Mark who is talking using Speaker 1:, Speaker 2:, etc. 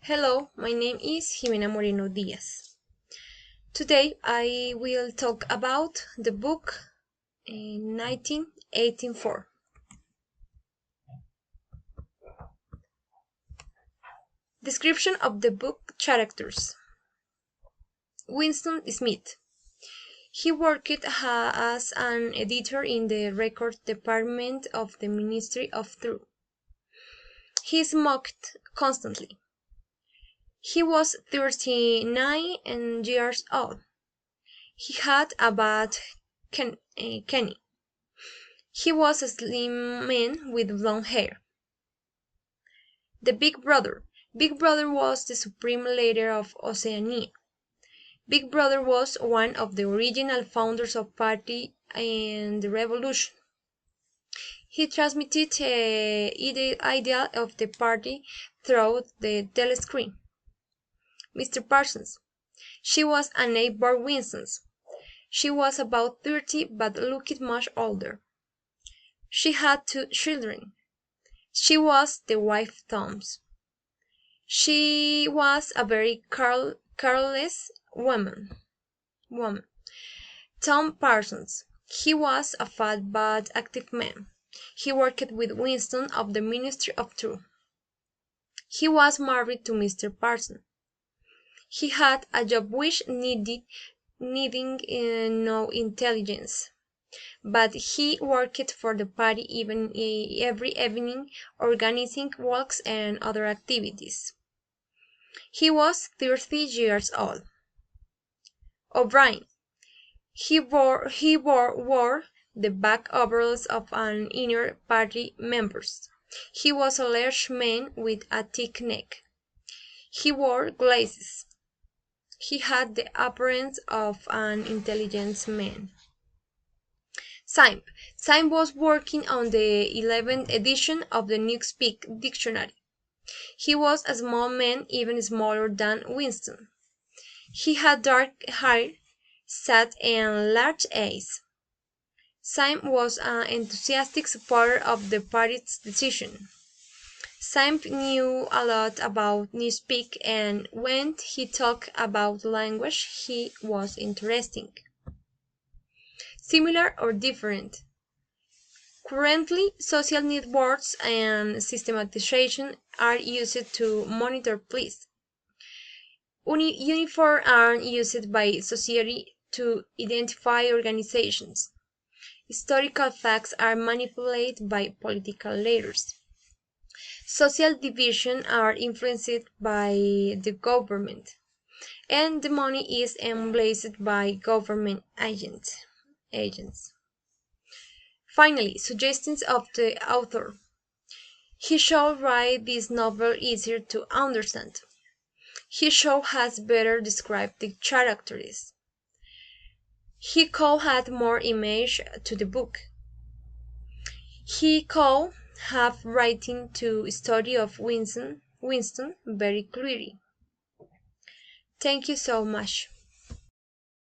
Speaker 1: Hello, my name is Jimena Moreno Diaz. Today I will talk about the book 1984. Description of the book characters. Winston Smith. He worked as an editor in the record department of the Ministry of Truth. He smoked constantly. He was 39 years old. He had a bad kidney. He was a slim man with blonde hair. The Big Brother. Big Brother was the supreme leader of Oceania. Big Brother was one of the original founders of party and the revolution. He transmitted the idea of the party through the telescreen. Mr. Parsons. She was a neighbor Winston's. She was about 30 but looked much older. She had 2 children. She was the wife Tom's. She was a very careless woman. Tom Parsons. He was a fat but active man. He worked with Winston of the Ministry of Truth. He was married to Mr. Parsons. He had a job which needing no intelligence, but he worked for the party every evening, organizing walks and other activities. He was 30 years old. O'Brien. He wore the back overalls of an inner party members. He was a large man with a thick neck. He wore glasses. He had the appearance of an intelligent man. Syme. Syme was working on the 11th edition of the Newspeak Dictionary. He was a small man, even smaller than Winston. He had dark hair, sad and large eyes. Syme was an enthusiastic supporter of the party's decision. Syme knew a lot about Newspeak, and when he talked about language, he was interesting. Similar or different. Currently, social networks and systematization are used to monitor police. Uniforms are used by society to identify organizations. Historical facts are manipulated by political leaders. Social divisions are influenced by the government, and the money is embezzled by government agents. Finally, suggestions of the author. He should write this novel easier to understand. He should have better described the characters. He could add more image to the book. He could have written to story of Winston very clearly. Thank you so much.